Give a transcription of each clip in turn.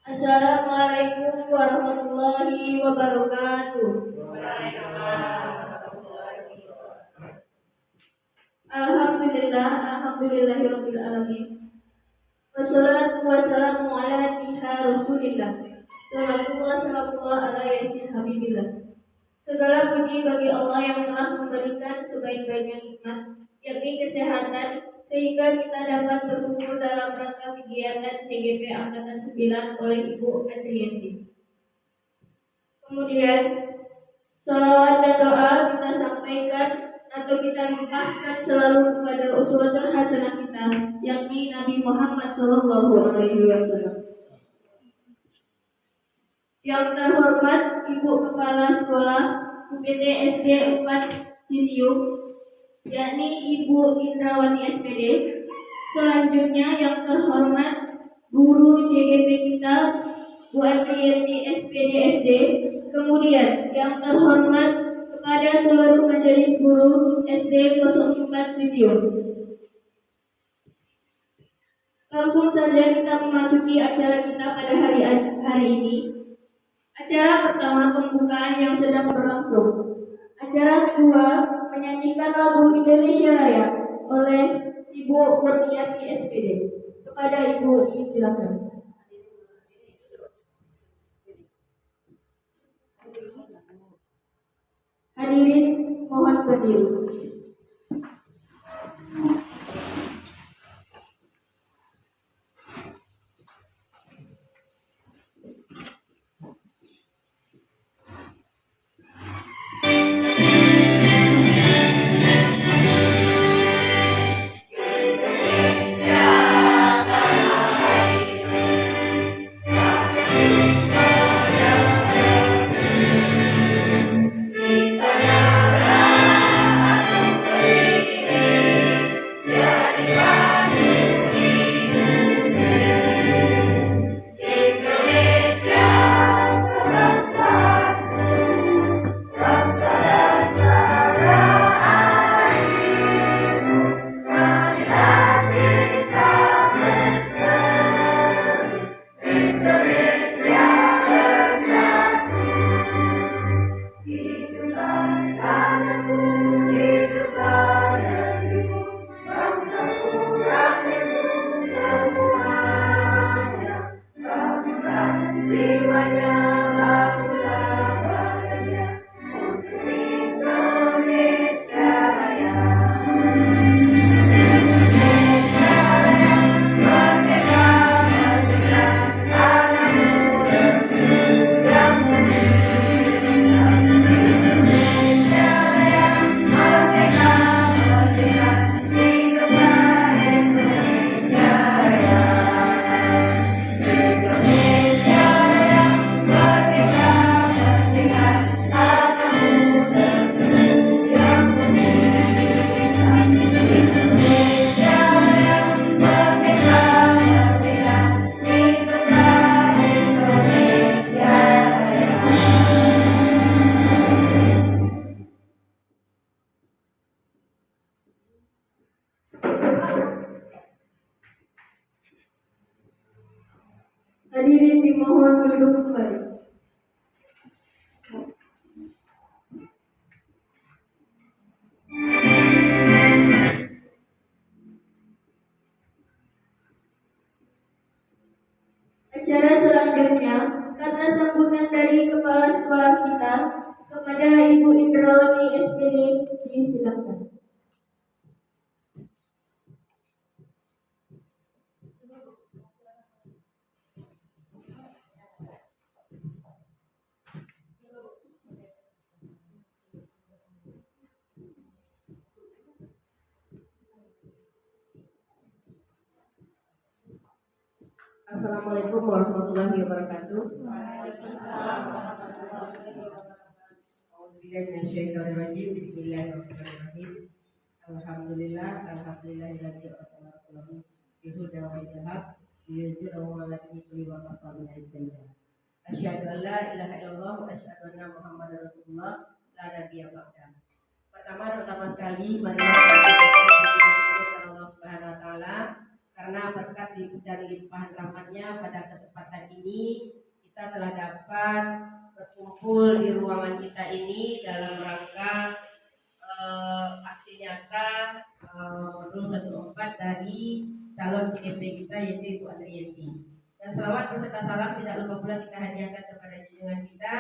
Assalamualaikum warahmatullahi wabarakatuh. Alhamdulillahirabbil alamin. Wassalatu wassalamu ala Rasulillah. Sallallahu ala yasin habibillah. Segala puji bagi Allah yang telah memberikan sebaik-baiknya nikmat, yakni kesehatan, sehingga kita dapat berkumpul dalam rangka kegiatan CGP Angkatan 9 oleh Ibu Andriyanti. Kemudian, salawat dan doa kita sampaikan atau kita limpahkan selalu kepada uswatul hasanah kita, yakni Nabi Muhammad SAW. Yang terhormat Ibu Kepala Sekolah UPT SD 4 Sitium, yakni Ibu Indrawati SPD. Selanjutnya yang terhormat Guru CGP kita Bu Andriyanti SPD SD. Kemudian yang terhormat kepada seluruh majelis guru SD 04 Sitium. Langsung saja kita memasuki acara kita pada hari ini. Acara pertama pembukaan yang sedang berlangsung. Acara kedua menyanyikan lagu Indonesia Raya oleh Ibu Murniati SPD. Kepada Ibu disilakan. Hadirin mohon berdiri. Hadirin dimohon duduk kembali. Acara selanjutnya, kata sambutan dari kepala sekolah kita kepada Ibu Indrawati SPD disilakan. Assalamualaikum warahmatullahi wabarakatuh. Bismillahirrahmanirrahim. Alhamdulillah, alhamdulillahirabbil alamin. Bihuda wa hidayah, yuzhiru ala kulli wa qafal izina. Asyhadu an la ilaha illallah wa asyhadu anna Muhammadar Rasulullah la nabiyya ba'da. Pertama sekali mari kita bersyukur kepada Allah Subhanahu wa taala karena berkat dan limpahan rahmatnya pada kesempatan ini kita telah dapat berkumpul di ruangan kita ini dalam rangka aksi nyata modul 14 dari calon CDP kita yaitu Ibu Andriyanti. Dan selawat beserta salam tidak lupa pula kita hadiahkan kepada junjungan kita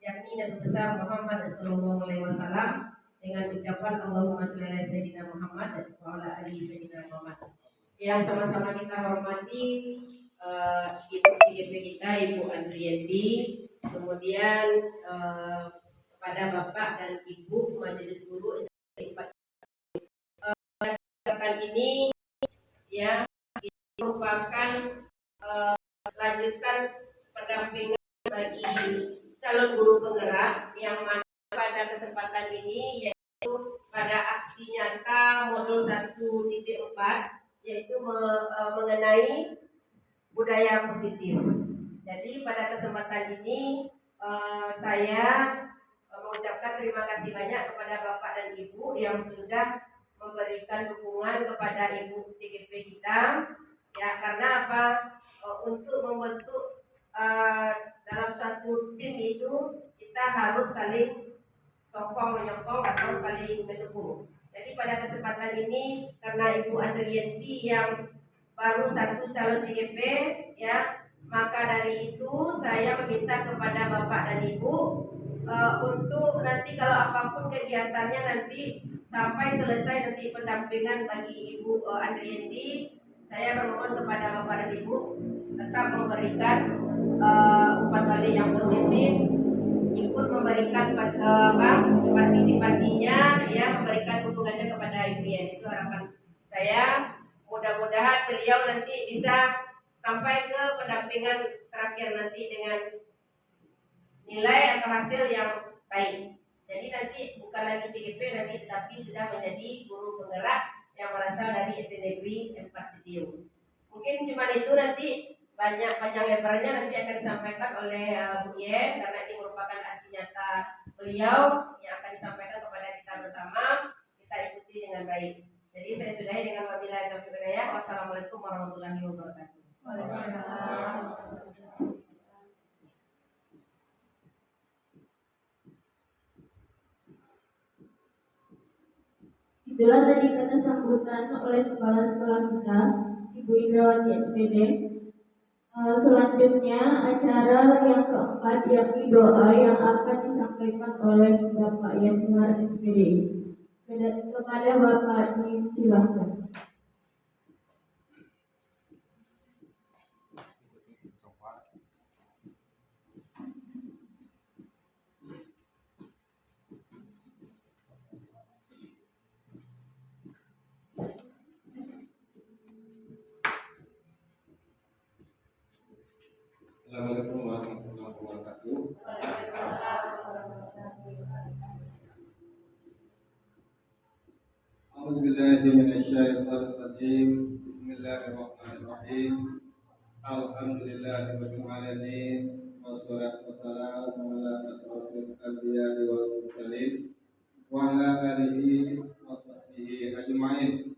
yakni Nabi besar Muhammad sallallahu alaihi wasallam dengan ucapan Allahumma shalli ala sayyidina Muhammad wa ala ali sayyidina Muhammad. Yang sama-sama kita hormati Ibu CDP kita Ibu Andriyanti, kemudian kepada Bapak dan Ibu Majelis Guru ini ya merupakan lanjutan pendampingan bagi calon guru penggerak yang mana pada kesempatan ini yaitu pada aksi nyata modul 1.4 yaitu mengenai budaya positif. Jadi pada kesempatan ini saya mengucapkan terima kasih banyak kepada Bapak dan Ibu yang sudah memberikan dukungan kepada Ibu CGP kita ya, karena apa? Untuk membentuk dalam suatu tim itu kita harus saling sokong menyokong atau saling mendukung. Jadi pada kesempatan ini karena Ibu Andriyanti yang baru satu calon CGP ya, maka dari itu saya meminta kepada Bapak dan Ibu untuk nanti kalau apapun kegiatannya nanti sampai selesai nanti pendampingan bagi Ibu Andriyanti, saya memohon kepada Bapak dan Ibu tetap memberikan umpan balik yang positif, ikut memberikan partisipasinya ya, memberikan dukungannya kepada Ibu ya. Itu harapan saya. Mudah-mudahan beliau nanti bisa sampai ke pendampingan terakhir nanti dengan nilai atau hasil yang baik. Jadi nanti bukan lagi CGP nanti, tetapi sudah menjadi guru penggerak yang berasal dari SD Negeri 4 Sidium. Mungkin cuma itu, nanti banyak panjang lebarnya nanti akan disampaikan oleh Bu Ye, karena ini merupakan aksi nyata beliau yang akan disampaikan kepada kita bersama. Kita ikuti dengan baik. Jadi saya sudahi dengan wabillahi taufiq wal hidayah. Wassalamualaikum warahmatullahi wabarakatuh. Waalaikumsalam. Itulah tadi kata sambutan oleh kepala sekolah kita, Ibu Indrawati SPD. Selanjutnya acara yang keempat yakni doa yang akan disampaikan oleh Bapak Yasmar SPD. Kepada Bapak disilahkan. Assalamualaikum warahmatullahi wabarakatuh. A'udzubillahi minasyaitonir rajim. Bismillahirrahmanirrahim. Alhamdulillahirabbil alamin. Wassalatu wassalamu ala asyrofil anbiya'i wal mursalin wa ala alihi wa sahbihi ajma'in.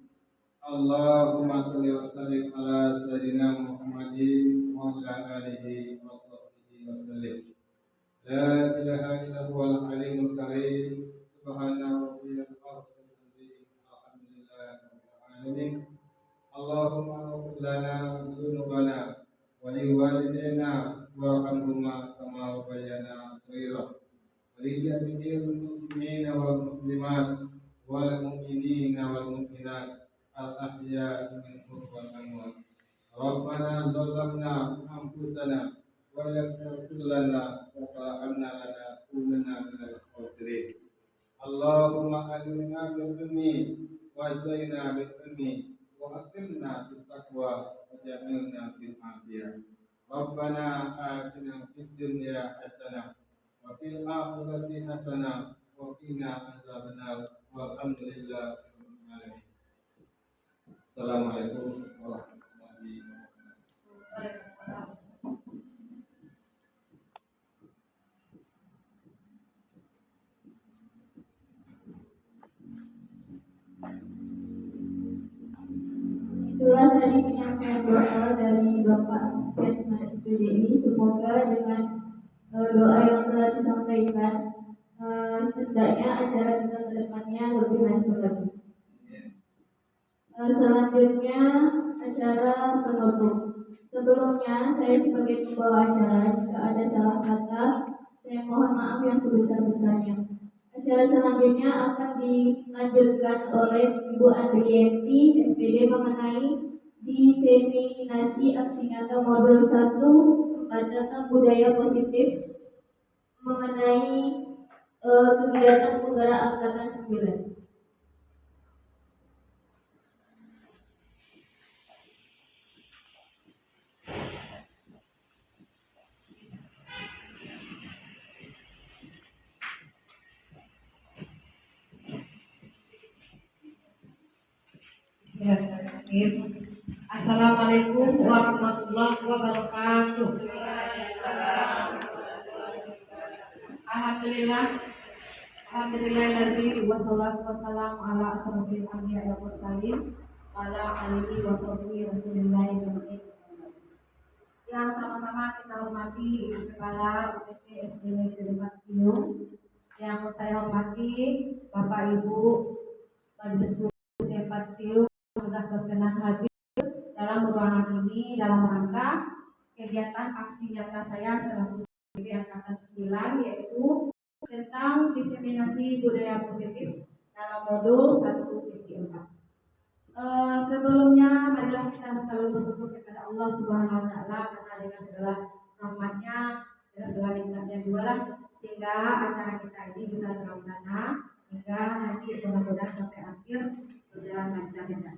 Allahumma shalli wa sallim ala sayyidina Muhammadin wa ala alihi wa sahbihi wa sallim. La ilaha illa huwal alimul karim. Subhana rabbiyal azim. Alhamdulillahi rabbil alamin. Allahumma ighfir lana dzunubana wa li walidayna warhamhuma kama rabbayana shaghira. Wa li jami'il muslimina wal muslimat wal mu'minina wal mu'minat al-ahya minhum wal amwat. Rabbana zalamna anfusana wa lam taghfir lana wa tarhamna lanakunanna minal khasirin. Allahumma alimna bil ilmi wa zayyina bil ilmi wa aqimna bis taqwa wa ja'alna fil afiyah. Rabbana atina fid dunya hasanah wa fil akhirati hasanah wa qina adzabannar. Walhamdulillahi rabbil alamin. Assalamualaikum warahmatullahi wabarakatuh. Itulah tadi penyampaian doa dari Bapak Kesma SPDI, semoga dengan doa yang telah disampaikan hendaknya acara kita ke depannya lebih lancar lagi. Selanjutnya acara penutup. Sebelumnya saya sebagai pembawa acara, jika ada salah kata, saya mohon maaf yang sebesar-besarnya. Acara selanjutnya akan dilanjutkan oleh Ibu Andrieti SPD mengenai diseminasi aksi nyata modul 1 tentang budaya positif mengenai kegiatan negara angkatan 9. Assalamualaikum warahmatullahi wabarakatuh. Alhamdulillah wassalatu wassalamu ala asyrofil anbiya'i wal mursalin wa ala alihi wa sahbihi rasulillahi ajma'in. Yang sama-sama kita hormati Ibu Kepala UTP SD Negeri Pastiung, yang saya hormati Bapak Ibu Majelis Guru Pastiung sudah berkenan hadir dalam ruangan ini dalam rangka kegiatan aksi nyata saya selaku DPP Angkatan 9, yaitu tentang diseminasi budaya positif dalam modul 1.4. Sebelumnya marilah kita selalu bersyukur kepada Allah Subhanahu wa taala karena dengan segala rahmatnya dan segala nikmatnya juga sehingga acara kita ini bisa terlaksana hingga nanti mudah-mudahan sampai akhir berjalan lancar dan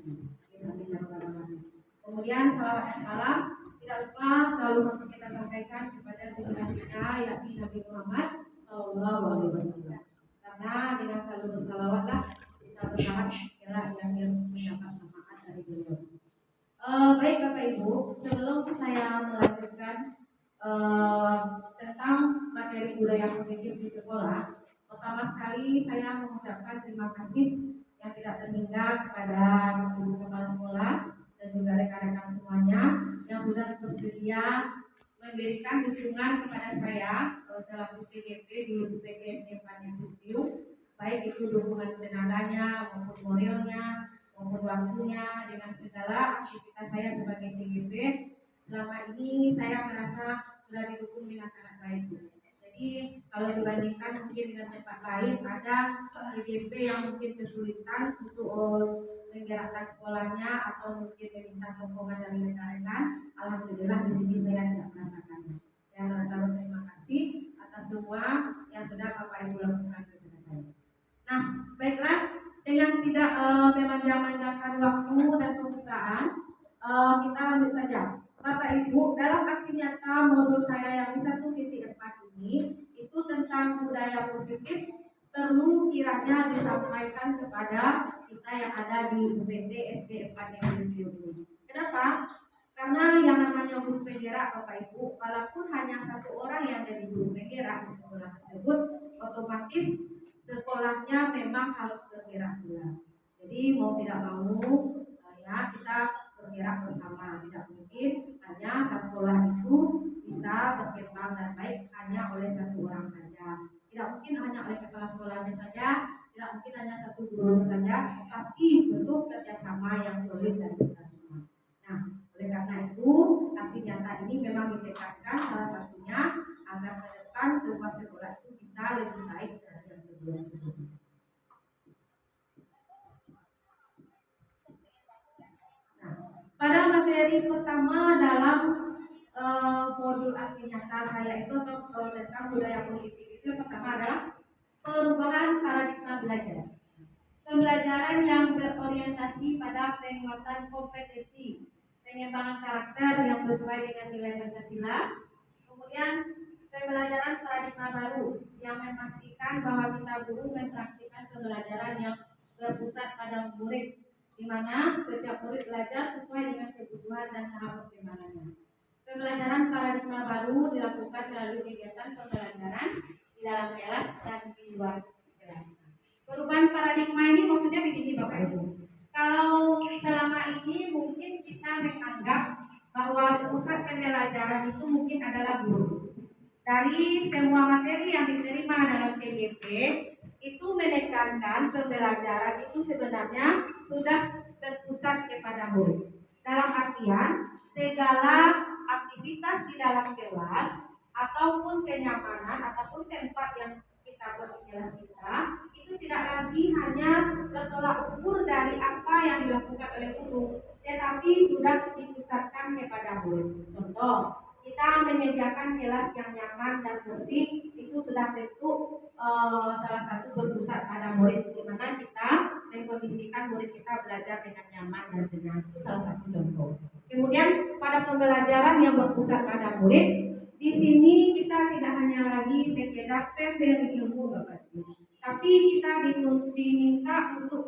kemudian salawat dan salam tidak lupa selalu kita sampaikan kepada junjungan kita yakni Nabi Muhammad Sallallahu Alaihi Wasallam, karena dengan selalu bersalawatlah kita berharap kiranya yang mendapat manfaat dari beliau. Baik Bapak Ibu, sebelum saya melanjutkan tentang materi budaya positif di sekolah, pertama sekali saya mengucapkan terima kasih yang tidak terhingga kepada Ibu Kepala Sekolah dan juga rekan-rekan semuanya yang sudah bersedia memberikan dukungan kepada saya selaku CGP di UPTS Depan Pastiung, baik itu dukungan tenaganya maupun moralnya maupun waktunya dengan segala aktivitas saya sebagai CGP. Selama ini saya merasa sudah didukung dengan sangat baik. Jadi kalau dibandingkan mungkin dengan tempat lain ada CGP yang mungkin kesulitan untuk menggerakkan sekolahnya atau mungkin meminta sokongan dari rekan-rekan, alhamdulillah di sini saya tidak merasakannya. Saya merasa berterima kasih atas semua yang sudah Bapak Ibu lakukan kepada saya. Nah, baiklah, dengan tidak memanjang-manjangkan waktu dan pembukaan, kita lanjut saja. Bapak Ibu, dalam aksi nyata modul saya yang di 1.4 ini itu tentang budaya positif perlu kiranya disampaikan kepada kita yang ada di UPT SD 4 ini. Kenapa? Karena yang namanya guru penggerak Bapak Ibu, walaupun hanya satu orang yang jadi guru penggerak di sekolah tersebut, otomatis sekolahnya memang harus bergerak pula. Jadi mau tidak mau ya kita bergerak bersama. Tidak mungkin hanya sekolah itu bisa berkembang dan baik hanya oleh satu orang saja. Tidak mungkin hanya oleh kepala sekolahnya saja, tidak mungkin hanya satu guru saja, pasti butuh kerjasama yang solid dan kita semua. Nah, oleh karena itu aksi nyata ini memang ditekankan salah satunya agar ke depan sebuah sekolah itu bisa lebih baik dari yang sebelumnya. Nah, pada materi pertama dalam modul aksi nyata saya itu tentang budaya positif itu pertama adalah perubahan paradigma belajar. Pembelajaran yang berorientasi pada penguatan kompetensi, pengembangan karakter yang sesuai dengan nilai Pancasila. Kemudian pembelajaran paradigma baru yang memastikan bahwa kita guru mempraktikkan pembelajaran yang berpusat pada murid, di mana setiap murid belajar sesuai dengan kebutuhan dan tahap perkembangannya. Pembelajaran paradigma baru dilakukan melalui kegiatan pembelajaran di dalam kelas dan di luar kelas. Perubahan paradigma ini maksudnya begini Bapak Ibu. Kalau selama ini mungkin kita berpusat pembelajaran itu mungkin adalah guru. Dari semua materi yang diterima dalam CGP itu menekankan pembelajaran itu sebenarnya sudah terpusat kepada murid. Dalam artian segala aktivitas di dalam kelas ataupun kenyamanan ataupun tempat yang kita buat di kelas kita itu tidak lagi hanya bertolak ukur dari apa yang dilakukan oleh guru, tetapi sudah dipusatkan kepada murid. Contoh, kita menyediakan kelas yang nyaman dan bersih itu sudah tentu salah satu berpusat pada murid, di mana kita mengkondisikan murid kita belajar dengan nyaman dan senang. Itu salah satu contoh. Kemudian pada pembelajaran yang berpusat pada murid, di sini kita tidak hanya lagi sekedar memberi ilmu Bapak Ibu, tapi kita diminta untuk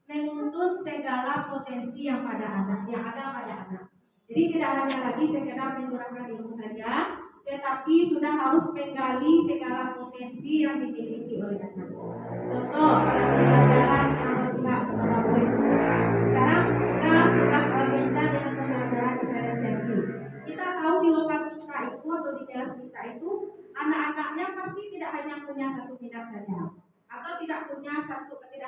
menuntut segala potensi yang ada pada anak. Jadi tidak hanya lagi sekedar mencurahkan ilmu saja, tetapi sudah harus menggali segala potensi yang dimiliki oleh anak. Contoh, pembelajaran yang berguna kepada murid. Sekarang kita sudah bincang dengan pembelajaran diferensiasi. Kita tahu di lokal kita itu atau di kelas kita itu anak-anaknya pasti tidak hanya punya satu minat saja, atau tidak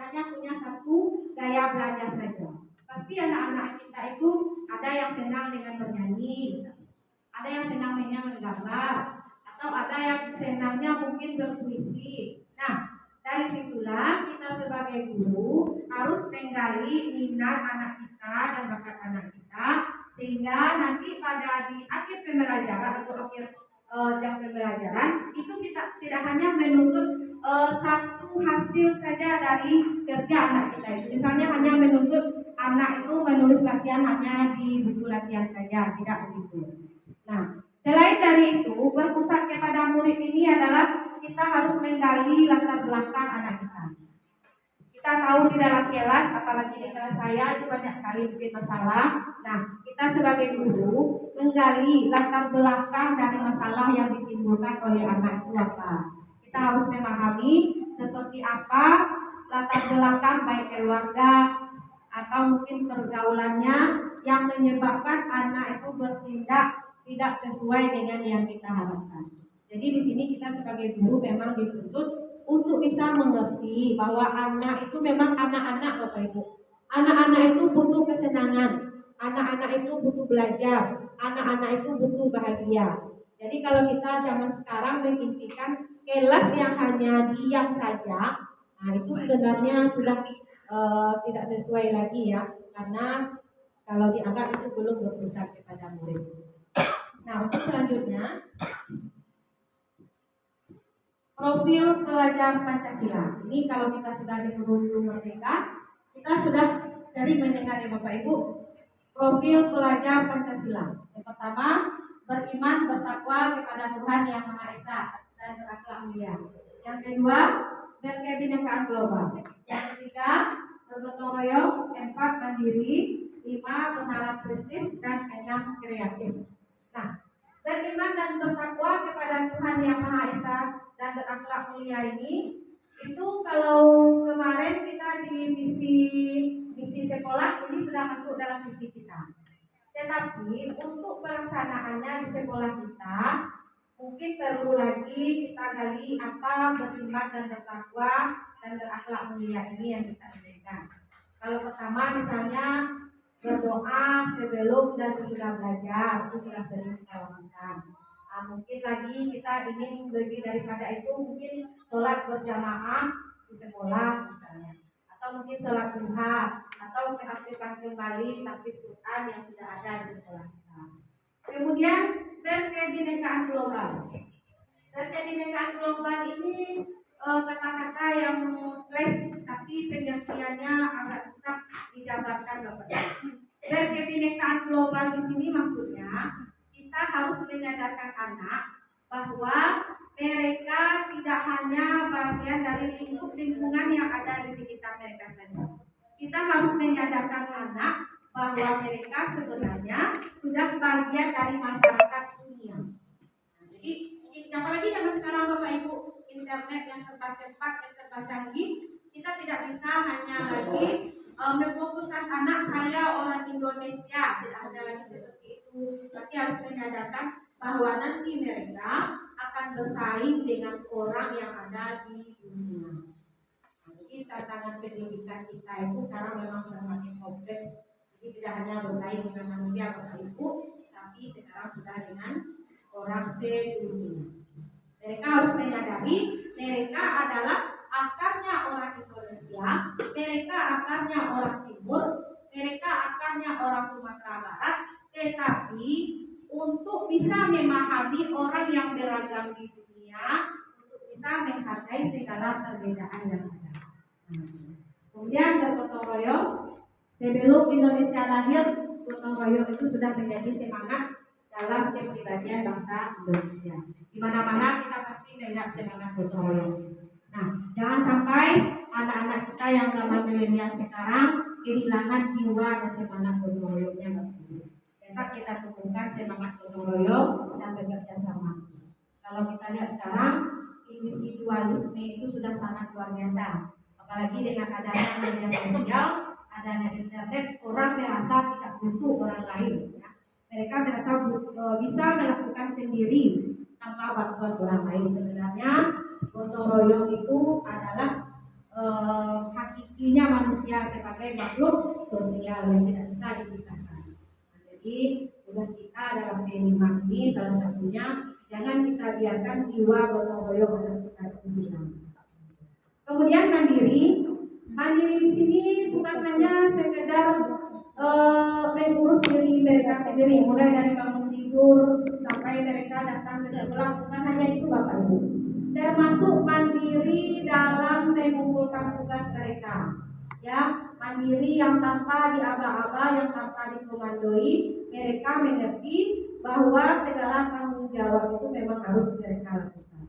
hanya punya satu gaya belajar saja. Pasti anak-anak kita itu ada yang senang dengan bernyanyi, ada yang senang menggambar, atau ada yang senangnya mungkin berpuisi. Nah, dari situlah kita sebagai guru harus menggali minat anak kita dan bakat anak kita, sehingga nanti pada di akhir pembelajaran atau akhir jam pembelajaran itu kita tidak hanya menuntut satu hasil saja dari kerja anak kita itu. Misalnya hanya menuntut anak itu menulis latihan hanya di buku latihan saja, tidak begitu. Nah, selain dari itu, berpusat kepada murid ini adalah kita harus menggali latar belakang anak kita. Kita tahu di dalam kelas, apalagi di kelas saya itu banyak sekali mungkin masalah. Nah, kita sebagai guru menggali latar belakang dari masalah yang ditimbulkan oleh anak itu apa. Kita harus memahami seperti apa latar belakang baik keluarga atau mungkin pergaulannya yang menyebabkan anak itu bertindak tidak sesuai dengan yang kita harapkan. Jadi di sini kita sebagai guru memang dituntut untuk bisa mengerti bahwa anak itu memang anak-anak Bapak Ibu. Anak-anak itu butuh kesenangan, anak-anak itu butuh belajar, anak-anak itu butuh bahagia. Jadi kalau kita zaman sekarang mengimpikan kelas yang hanya diam saja, nah itu sebenarnya sudah tidak sesuai lagi ya, karena kalau dianggap itu belum berpusat kepada murid. Nah, untuk selanjutnya profil pelajar Pancasila. Ini kalau kita sudah di guru merdeka, kita sudah sering mendengar ya Bapak Ibu, profil pelajar Pancasila. Yang pertama, beriman bertakwa kepada Tuhan Yang Maha Esa dan berakhlak mulia. Yang kedua, berkebinekaan global. Yang ketiga, bergotong royong. 4, mandiri. 5, bernalar kritis. Dan 6, kreatif. Nah, beriman dan bertakwa kepada Tuhan Yang Maha Esa dan berakhlak mulia ini, itu kalau kemarin kita di misi sekolah ini sudah masuk dalam misi kita. Tetapi untuk pelaksanaannya di sekolah kita mungkin perlu lagi kita gali apa beriman dan bertakwa dan berakhlak mulia ini yang kita inginkan. Kalau pertama misalnya berdoa sebelum dan sesudah belajar, itu sudah sering kita lakukan. Nah, mungkin lagi kita ingin lebih daripada itu, mungkin sholat berjamaah di sekolah misalnya, atau mungkin sholat duha, atau mengaktifkan kembali tahfiz Quran yang sudah ada di sekolah kita. Kemudian berkebinekaan global. Berkebinekaan global ini kata-kata yang kompleks, tapi pengertiannya agak susah dijabarkan Bapak. Berkebinekaan global di sini maksudnya kita harus menyadarkan anak bahwa mereka tidak hanya bagian dari lingkungan yang ada di sekitar mereka saja. Kita harus menyadarkan anak bahwa mereka sebenarnya sudah bagian dari masyarakat dunia. Jadi, apalagi zaman sekarang Bapak Ibu, internet yang serba cepat, yang serba canggih, kita tidak bisa hanya lagi memfokuskan anak saya orang Indonesia, tidak ada lagi seperti itu. berarti harus menyadarkan bahwa nanti mereka akan bersaing dengan orang yang ada di dunia. Jadi tantangan pendidikan kita itu sekarang memang semakin kompleks. Jadi tidak hanya bersaing dengan manusia Bapak Ibu, tapi sekarang sudah dengan orang sedunia. Mereka harus menyadari mereka adalah akarnya orang Indonesia, mereka akarnya orang Timur, mereka akarnya orang Sumatera Barat, tetapi untuk bisa memahami orang yang beragam di dunia, untuk bisa menghargai segala perbedaan yang ada. Kemudian bergotong royong, sebelum Indonesia lahir, gotong royong itu sudah menjadi semangat dalam kepribadian bangsa Indonesia. Di mana-mana kita pasti melihat semangat gotong royong. Nah, jangan sampai anak-anak kita yang zaman milenial sekarang kehilangan jiwa dan semangat gotong royongnya. Maka kita tumbuhkan semangat gotong royong dan bekerja sama. Kalau kita lihat sekarang, individualisme itu sudah sangat luar biasa. Apalagi dengan adanya media sosial, adanya internet, orang merasa tidak butuh orang lain. Ya. Mereka merasa bisa melakukan sendiri tanpa bantuan orang lain. Sebenarnya gotong royong itu adalah hakikinya manusia sebagai makhluk sosial yang tidak bisa dipisahkan. Nah, jadi tugas kita dalam P5 ini salah satunya jangan kita biarkan jiwa gotong royong yang kita hilang. Kemudian mandiri di sini bukan hanya sekedar mengurus diri mereka sendiri, mulai dari bangun tidur sampai mereka datang ke sekolah, bukan hanya itu Bapak Ibu. Termasuk mandiri dalam mengumpulkan tugas mereka. Ya, mandiri yang tanpa diaba-aba, yang tanpa dikomandoi, mereka mengerti bahwa segala tanggung jawab itu memang harus mereka lakukan.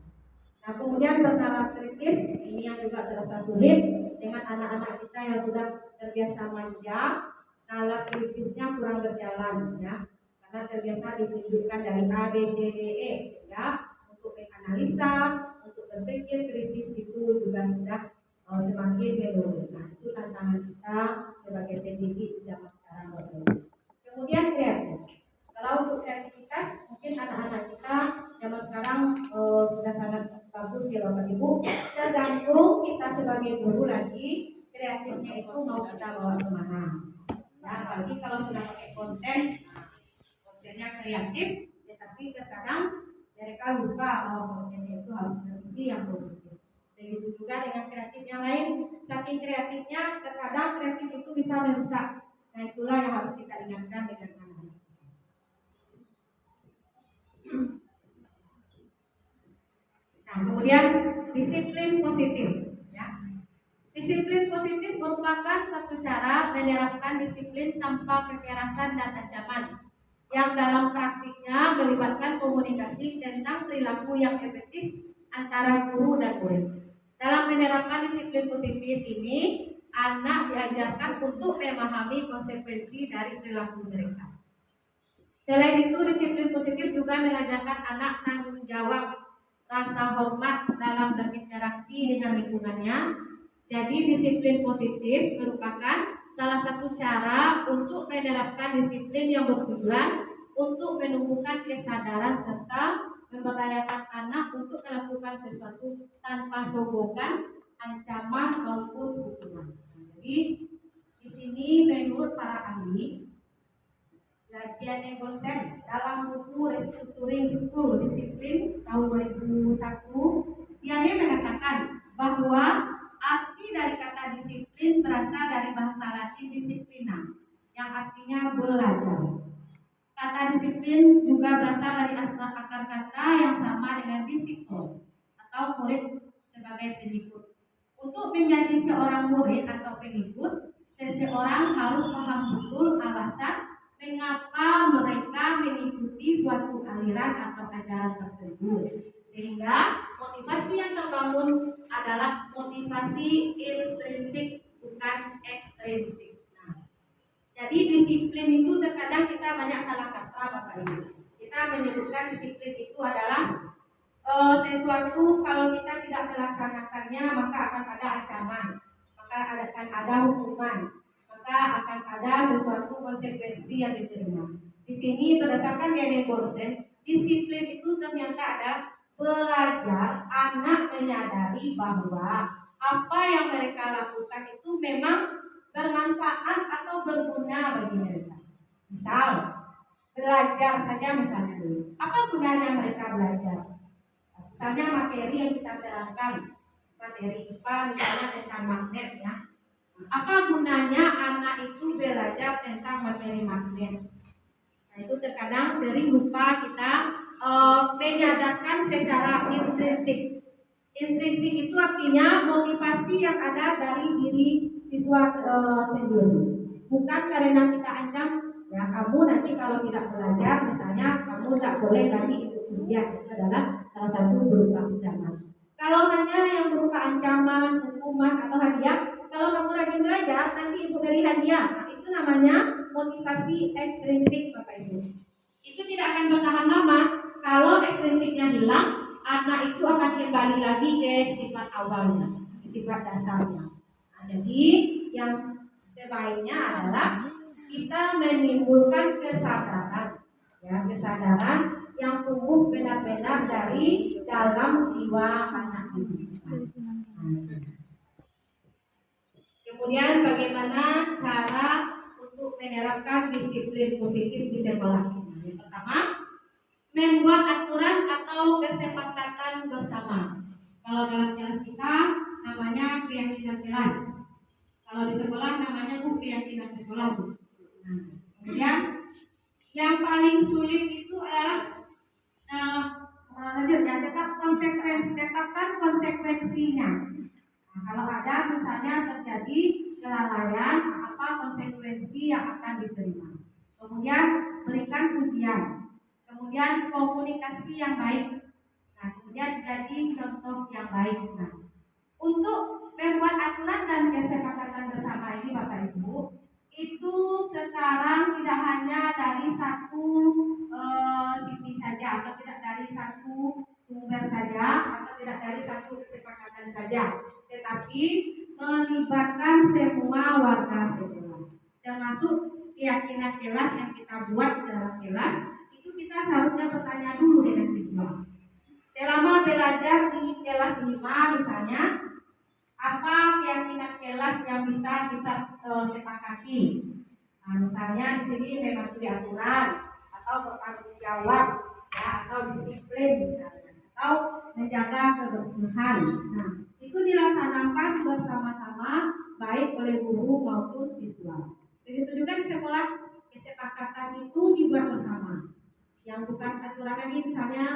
Nah, kemudian bernalar kritis, ini yang juga terasa sulit dengan anak-anak kita yang sudah terbiasa manja, nalar kritisnya kurang berjalan, ya, karena terbiasa ditunjukkan dari A, B, C, D, E, ya, untuk menganalisa, untuk berpikir kritis itu juga sudah semakin menurun. Nah, itu tantangan kita sebagai pendidik di zaman sekarang. Kemudian kreatif. Kalau untuk kreativitas, mungkin anak-anak kita zaman sekarang sudah sangat bagus ya Bapak Ibu. Tergantung kita sebagai guru lagi kreatifnya itu mau kita bawa kemana. Ya, apalagi kalau sudah pakai kontennya kreatif, tetapi terkadang mereka lupa kontennya itu harus berisi yang positif. Begitu juga dengan kreatif yang lain. Saking kreatifnya, terkadang kreatif itu bisa merusak. Nah, itulah yang harus kita ingatkan dengan anak. Nah, kemudian disiplin positif, ya. Disiplin positif merupakan satu cara menerapkan disiplin tanpa kekerasan dan ancaman, yang dalam praktiknya melibatkan komunikasi tentang perilaku yang efektif antara guru dan murid. Dalam menerapkan disiplin positif ini, anak diajarkan untuk memahami konsekuensi dari perilaku mereka. Selain itu, disiplin positif juga mengajarkan anak tanggung jawab, rasa hormat dalam berinteraksi dengan lingkungannya. Jadi disiplin positif merupakan salah satu cara untuk menerapkan disiplin yang bertujuan untuk menumbuhkan kesadaran serta memberdayakan anak untuk melakukan sesuatu tanpa sogokan, ancaman maupun hukuman. Jadi di sini menurut para ahli, Lajian konsep dalam buku Restructuring School Disiplin tahun 2001, dia mengatakan bahwa arti dari kata disiplin berasal dari bahasa Latin disciplina, yang artinya belajar. Kata disiplin juga berasal dari akar kata yang sama dengan disipol atau murid sebagai pengikut. Untuk menjadi seorang murid atau pengikut, seseorang harus paham betul alasan mengapa mereka mengikuti suatu aliran atau ajaran tersebut, sehingga motivasi yang terbangun adalah motivasi intrinsik bukan ekstrinsik. Nah, jadi disiplin itu terkadang kita banyak salah kaprah Bapak Ibu. Kita menyebutkan disiplin itu adalah sesuatu kalau kita tidak melaksanakannya maka akan ada ancaman, maka akan ada hukuman, maka akan ada sesuatu konsekuensi yang diterima. Di sini berdasarkan DNA Borsen, disiplin itu ternyata ada belajar anak menyadari bahwa apa yang mereka lakukan itu memang bermanfaat atau berguna bagi mereka. Misal, belajar saja misalnya dulu. Apa gunanya mereka belajar? Misalnya materi yang kita terangkan, materi IPA misalnya tentang magnet ya. Apa gunanya anak itu belajar tentang materi magnet? Nah, itu terkadang sering lupa kita menyadarkan secara intrinsik. Intrinsik itu artinya motivasi yang ada dari diri siswa sendiri. Bukan karena kita ancam, ya kamu nanti kalau tidak belajar, misalnya kamu tidak boleh lagi ikut kuliah. Itu adalah salah satu berupa ancaman. Kalau hanya yang berupa ancaman, hukuman atau hadiah, kalau kamu rajin belajar, nanti ibu beri hadiah. Nah, itu namanya motivasi ekstrinsik, Bapak Ibu. Itu tidak akan bertahan lama. Kalau ekstrinsiknya hilang, anak itu akan kembali lagi ke sifat awalnya, ke sifat dasarnya. Nah, jadi yang sebaiknya adalah kita menimbulkan kesadaran, ya kesadaran yang tumbuh benar-benar dari dalam jiwa anak ini. Kemudian bagaimana cara untuk menerapkan disiplin positif di sekolah? Yang pertama, membuat aturan atau kesepakatan bersama. Kalau dalam kelas kita namanya keyakinan kelas. Kalau di sekolah namanya keyakinan sekolah. Nah, kemudian yang paling sulit itu adalah tetapkan konsekuensinya. Nah, kalau ada misalnya terjadi kelalaian, apa konsekuensi yang akan diterima. Kemudian berikan pujian. Kemudian komunikasi yang baik. Nah, kemudian jadi contoh yang baik. Nah, untuk membuat aturan dan kesepakatan bersama ini Bapak Ibu, itu sekarang tidak hanya dari satu sisi saja, atau tidak dari satu sumber saja, atau tidak dari satu kesepakatan saja, tetapi melibatkan semua warga sekolah, termasuk keyakinan kelas yang kita buat dalam kelas. Itu kita seharusnya bertanya dulu dengan siswa. Selama belajar di kelas 5 misalnya, apa keyakinan kelas yang bisa kita sepakati? Nah, misalnya di sini mematuhi aturan, atau bertanggung jawab, ya, atau disiplin misalnya, atau menjaga kebersihan. Nah, itu dilaksanakan bersama-sama baik oleh guru maupun siswa. Begitu juga di sekolah, kesepakatan itu dibuat bersama. Yang bukan aturan lagi misalnya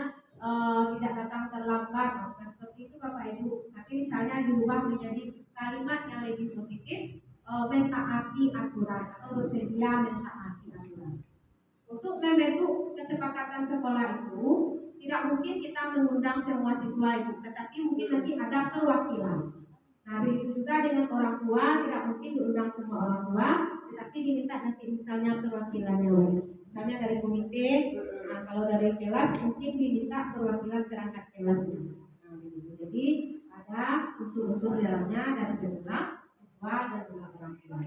tidak datang terlambat, nah, seperti itu Bapak Ibu. Tapi misalnya diubah menjadi kalimat yang lebih positif, mentaati aturan atau bersedia mentaati aturan. Untuk membentuk kesepakatan sekolah itu tidak mungkin kita mengundang semua siswa itu, tetapi mungkin nanti ada perwakilan. Nah, begitu juga dengan orang tua, tidak mungkin diundang semua orang tua, tetapi diminta nanti misalnya perwakilannya lagi. Misalnya dari komite, nah, kalau dari kelas mungkin diminta perwakilan perangkat kelas. Nah, jadi ada unsur-unsur di dalamnya dari sekolah, siswa dan juga orang tua.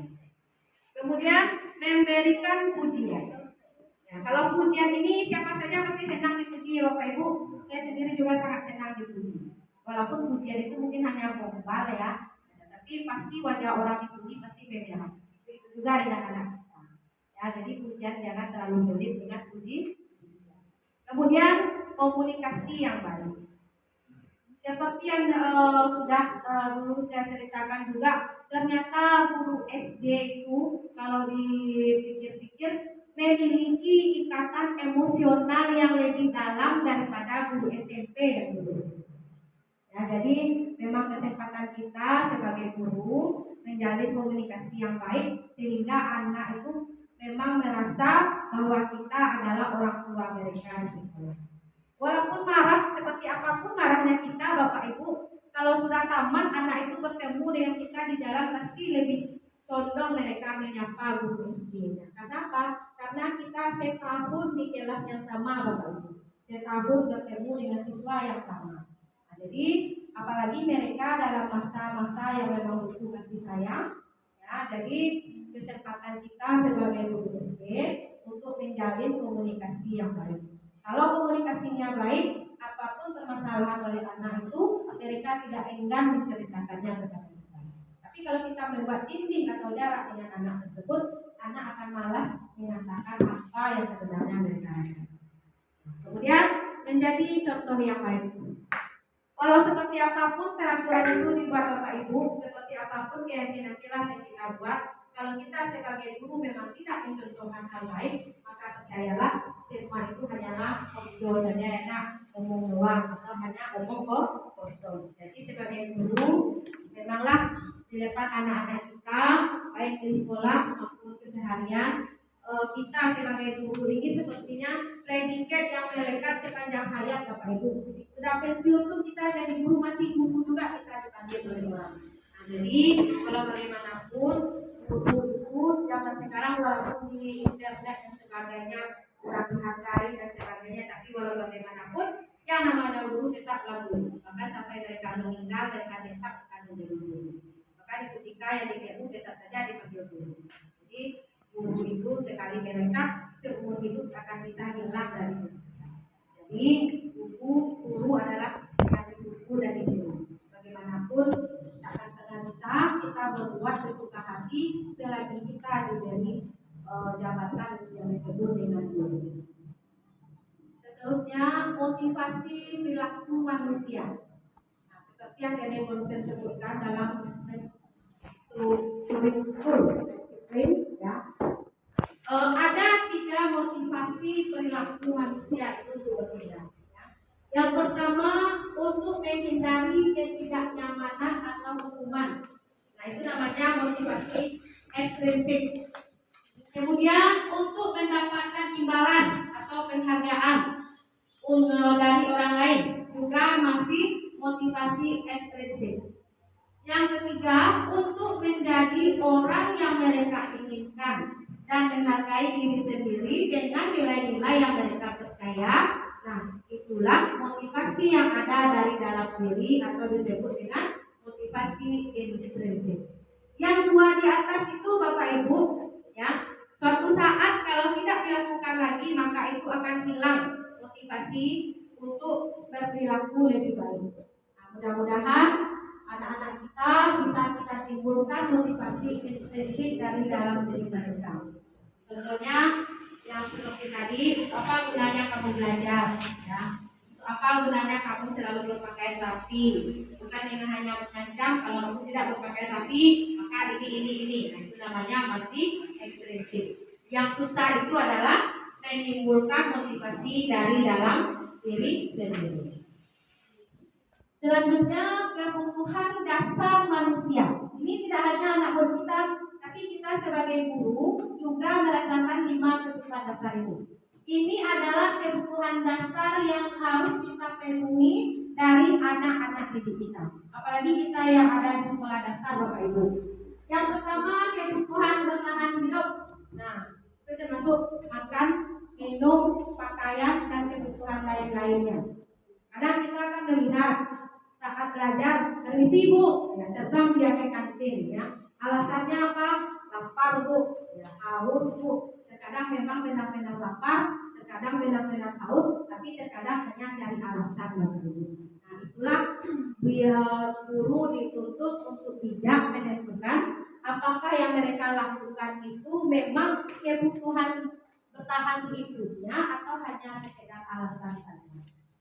Kemudian memberikan pujian. Ya, kalau pujian ini siapa saja pasti senang dipuji Bapak Ibu. Saya sendiri juga sangat senang dipuji. Walaupun pujian itu mungkin hanya verbal ya, tapi pasti wajah orang dipuji pasti beda. Itu juga dengan anak kita. Ya, jadi pujian jangan terlalu pelit dengan puji. Kemudian komunikasi yang baik. Seperti yang sudah dulu saya ceritakan juga, ternyata guru SD itu kalau dipikir-pikir memiliki ikatan emosional yang lebih dalam daripada guru SMP dan guru. Ya, jadi memang kesempatan kita sebagai guru menjalin komunikasi yang baik sehingga anak itu memang merasa bahwa kita adalah orang tua mereka di sekolah. Walaupun marah seperti apapun marahnya kita Bapak Ibu, kalau sudah tamat anak itu bertemu dengan kita di jalan pasti lebih condong mereka menyapa guru SD-nya. Kenapa? Karena kita setahun di kelas yang sama Bapak Ibu, setahun bertemu dengan siswa yang sama. Nah, jadi apalagi mereka dalam masa-masa yang memang butuh kasih sayang, ya, jadi kesempatan kita sebagai guru SD untuk untuk menjalin komunikasi yang baik. Kalau komunikasinya baik, apapun permasalahan oleh anak itu, mereka tidak enggan menceritakannya kepada kita. Tapi kalau kita membuat dinding atau jarak dengan anak tersebut, anak akan malas mengatakan apa yang sebenarnya mereka rasakan. Kemudian menjadi contoh yang baik. Walau seperti apapun peraturan itu dibuat Bapak Ibu, seperti apapun keyakinan yang kita buat, kalau kita sebagai guru memang tidak mencontohkan hal baik, maka percayalah semua itu hanyalah omong saja, enak omong doang atau hanya omong kosong. Jadi sebagai guru memanglah di depan anak-anak kita, baik di sekolah maupun keseharian, kita sebagai guru ini sepertinya predikat yang melekat sepanjang hayat Bapak Ibu. Sudah pensiun pun kita jadi guru, masih guru juga kita dipanggil oleh orang. Nah, jadi kalau bagaimanapun guru itu zaman sekarang walaupun di internet dan sebagainya kurang dihargai dan sebagainya, tapi walau bagaimanapun yang namanya guru tetaplah guru. Bahkan sampai mereka meninggal mereka tetap akan menjadi guru. Maka ketika yang di tetap saja dipanggil guru. Jadi guru itu sekali mereka seumur hidup akan bisa hilang dari hidup. Jadi guru adalah adik buku dari guru. Bagaimanapun tak akan pernah bisa kita berbuat sesuka hati selagi kita diberi jabatan yang disebut dengan guru. Seterusnya motivasi perilaku manusia. Nah, seperti yang Dede Bonsen sebutkan dalam disiplin, ya. Ada 3 motivasi perilaku manusia itu berbeda. Ya. Yang pertama untuk menghindari ketidaknyamanan atau hukuman. Nah itu namanya motivasi ekstrinsik. Kemudian untuk mendapatkan imbalan atau penghargaan dari orang lain juga masih motivasi ekstrinsik. Yang ketiga untuk menjadi orang yang mereka inginkan dan menghargai diri sendiri dengan nilai-nilai yang mereka percaya. Nah, itulah motivasi yang ada dari dalam diri atau disebut dengan motivasi intrinsik. Yang 2 di atas itu Bapak Ibu, ya, suatu saat kalau tidak dilakukan lagi maka itu akan hilang motivasi untuk berperilaku lebih baik. Nah, mudah-mudahan anak-anak kita bisa kita timbulkan motivasi intrinsik dari dalam diri mereka. Contohnya yang seperti tadi, apa gunanya kamu belajar? Ya, apa gunanya kamu selalu berpakaian rapi? Bukan dengan hanya mengancam kalau kamu tidak berpakaian rapi maka ini. Nah, itu namanya masih ekstrinsik. Yang susah itu adalah menimbulkan motivasi dari dalam diri sendiri. Selanjutnya kebutuhan dasar manusia. Ini tidak hanya anak buah kita, tapi kita sebagai guru juga merasakan 5 kebutuhan dasar itu. Ini adalah kebutuhan dasar yang harus kita penuhi dari anak-anak didik kita. Apalagi kita yang ada di sekolah dasar Bapak Ibu. Yang pertama kebutuhan bertahan hidup. Nah, itu termasuk makan, minum, pakaian, dan kebutuhan lain-lainnya. Kadang kita akan melihat saat belajar lebih sibuk, ya, terbang dia ke kantin, ya. Alasannya apa? Lapar Bu, ya, haus Bu. Terkadang memang benar-benar lapar, terkadang benar-benar haus, tapi terkadang hanya cari alasan begitu. Nah, itulah guru dituntut untuk bijak menentukan apakah yang mereka lakukan itu memang kebutuhan bertahan hidupnya atau hanya sekedar alasan saja.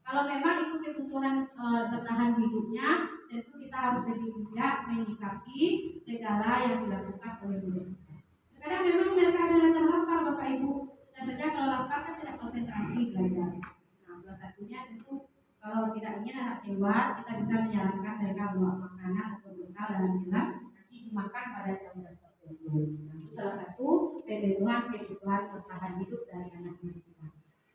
Kalau memang itu kebutuhan bertahan hidupnya, tentu kita harus lebih bijak menyikapi segala yang dilakukan oleh guru. Kadang memang mereka adalah lapar Bapak Ibu. Dan saja kalau lapar kan tidak konsentrasi belajar. Nah, salah satunya tentu kalau tidak ingin anak keluar, kita bisa menyarankan mereka bawa makanan atau bekal dalam gelas nanti dimakan pada jam tertentu. Nah, itu salah satu pemenuhan kebutuhan bertahan hidup dari anak-anak kita.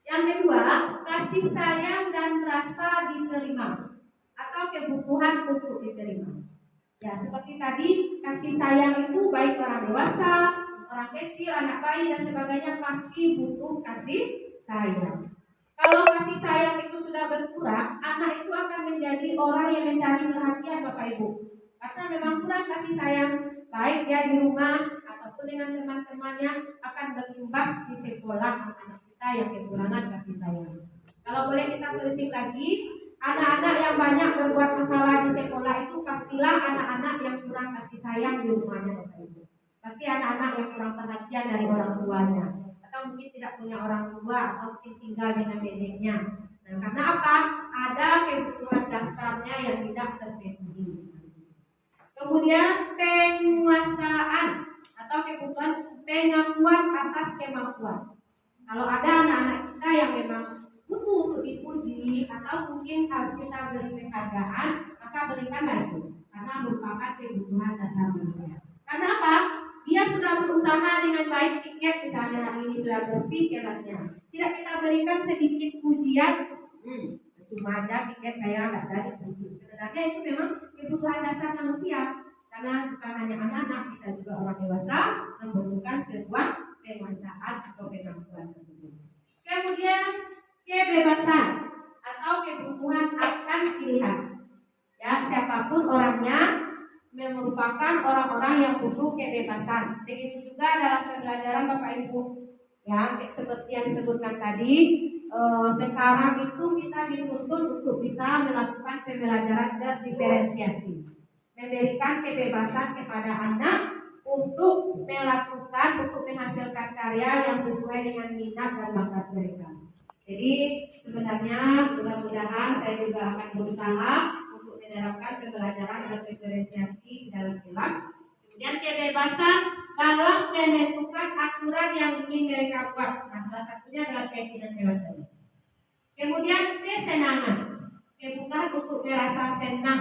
Yang kedua, kasih sayang dan rasa diterima atau kebutuhan untuk diterima. Ya, seperti tadi, kasih sayang itu baik orang dewasa, orang kecil, anak bayi dan sebagainya pasti butuh kasih sayang. Kalau kasih sayang itu sudah berkurang, anak itu akan menjadi orang yang mencari perhatian Bapak Ibu. Karena memang kurang kasih sayang, baik dia di rumah ataupun ataupun dengan teman-temannya akan berimbas di sekolah anak-anak kita yang kekurangan kasih sayang. Kalau boleh kita telisik lagi, anak-anak yang banyak berbuat masalah di sekolah itu pastilah anak-anak yang kurang kasih sayang di rumahnya Bapak Ibu. Pasti anak-anak yang kurang perhatian dari orang tuanya, atau mungkin tidak punya orang tua, atau mungkin tinggal dengan neneknya. Nah, karena apa? Ada kebutuhan dasarnya yang tidak terpenuhi. Kemudian penguasaan atau kebutuhan pengakuan atas kemampuan. Kalau ada anak-anak kita yang memang butuh untuk dipuji atau mungkin harus kita beri penghargaan, maka berikanlah itu, karena merupakan kebutuhan dasar manusia. Karena apa? Dia sudah berusaha dengan baik, tiket misalnya hari ini sudah bersih kelasnya. Tidak kita berikan sedikit pujian, cuma aja tiket saya nggak ada dipuji. Sebenarnya itu memang kebutuhan dasar manusia. Karena bukan hanya anak-anak, kita juga orang dewasa membutuhkan sebuah penguasaan atau kemampuan tersebut. Kemudian kebebasan atau kebutuhan akan pilihan. Ya, siapapun orangnya merupakan orang-orang yang butuh kebebasan. Begitu juga dalam pembelajaran Bapak Ibu. Ya, seperti yang disebutkan tadi, sekarang itu kita dituntut untuk bisa melakukan pembelajaran diferensiasi, memberikan kebebasan kepada anak untuk melakukan, untuk menghasilkan karya yang sesuai dengan minat dan bakat mereka. Jadi sebenarnya mudah-mudahan saya juga akan berusaha untuk menerapkan pembelajaran dan diferensiasi di dalam kelas. Kemudian kebebasan dalam menentukan aturan yang ingin mereka buat. Nah, salah satunya adalah keinginan kelas. Kemudian kesenangan, kebutuhan untuk merasa senang.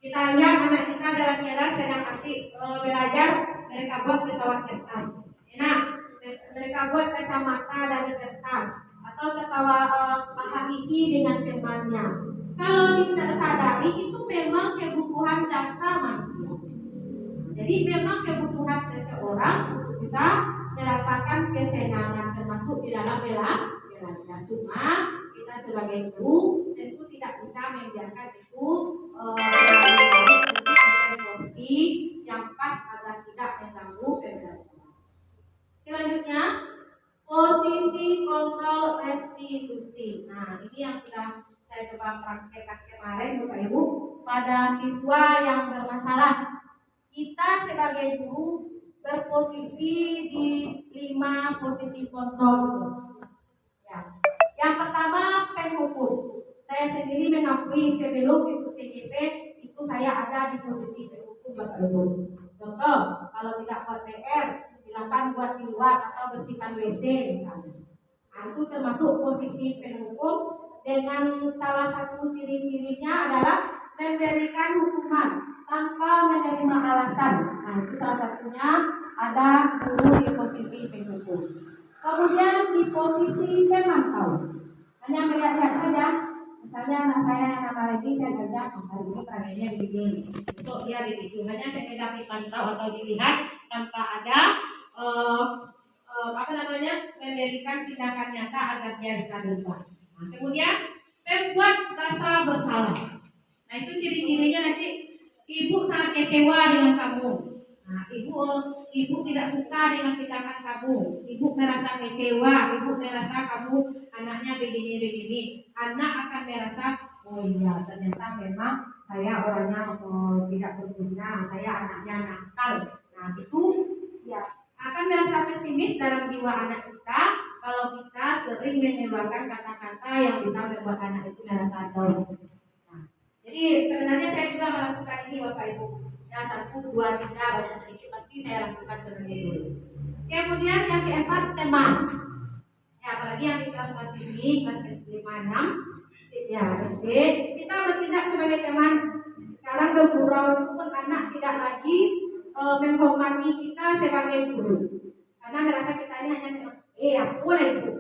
Kita lihat anak kita dalam kelas sedang asik belajar, mereka buat pesawat kertas. Enak, mereka buat kacamata dari kertas atau ketawa hahaha dengan temannya. Kalau tidak sadari itu memang kebutuhan dasar manusia. Jadi memang kebutuhan seseorang untuk bisa merasakan kesenangan termasuk di dalam belajar. Cuma kita sebagai guru tentu tidak bisa membiarkan itu porsi yang pas agar tidak mengganggu pembelajaran. Selanjutnya posisi kontrol restitusi. Nah, ini yang sudah saya coba praktekkan kemarin Bapak Ibu pada siswa yang bermasalah. Kita sebagai guru berposisi di 5 posisi kontrol. Ya. Yang pertama penghukum. Saya sendiri mengakui sebelum ikut TGP itu saya ada di posisi penghukum Bapak Ibu. Contoh, kalau tidak buat PR, silakan buat di luar atau bersihkan WC misalnya. Nah, itu termasuk posisi penghukum dengan salah satu ciri-cirinya adalah memberikan hukuman tanpa menerima alasan. Nah, itu salah satunya ada guru di posisi penghukum. Kemudian di posisi pemantau, hanya melihat-lihat saja. Misalnya anak saya yang nama Redi, saya kerja hari ini perhatiannya begini, untuk dia begitu. Hanya sekedar dipantau atau dilihat tanpa ada memberikan tindakan nyata agar dia bisa berubah. Nah, kemudian membuat rasa bersalah. Nah, itu ciri-cirinya nanti ibu sangat kecewa dengan kamu. Nah, ibu tidak suka dengan tindakan kamu. Ibu merasa kecewa, ibu merasa kamu anaknya begini-begini. Anak akan merasa, oh iya ternyata memang saya orangnya tidak berguna, saya anaknya nakal. Nah, itu ya akan merasa pesimis dalam jiwa anak kita kalau kita sering mengeluarkan kata-kata yang bisa membuat anak itu merasa down. Nah, jadi sebenarnya saya juga melakukan ini Bapak Ibu. Ya 1, 2, 3 banyak sedikit pasti saya lakukan sebagai guru. Kemudian yang keempat teman. Ya apalagi yang di kelas ini kelas 5, 6 ya SD kita bertindak sebagai teman. Sekarang bergurau itu pun anak tidak lagi menghormati kita sebagai guru karena merasa kita ini hanya aku lah ibu.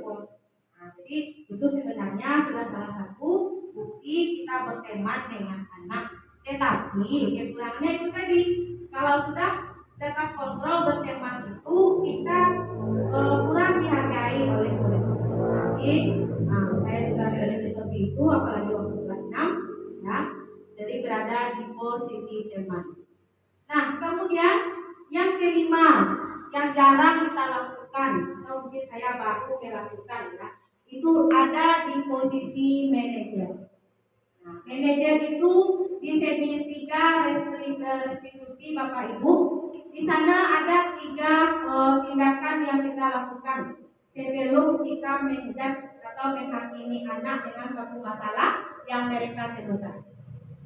Nah, jadi itu sebenarnya sudah salah satu bukti kita berteman dengan anak. Tetapi kekurangannya itu tadi, kalau sudah lepas kontrol berteman itu kita kurang dihargai oleh murid. Jadi saya juga sering seperti itu, apalagi waktu kelas 6 ya, jadi berada di posisi teman. Nah, kemudian yang kelima yang jarang kita lakukan atau mungkin saya baru melakukan ya, itu ada di posisi manajer. Nah, manajer itu di segi 3 restitusi Bapak Ibu. Di sana ada 3 tindakan yang kita lakukan sebelum kita menjudge atau menghakimi anak dengan suatu masalah yang mereka temukan.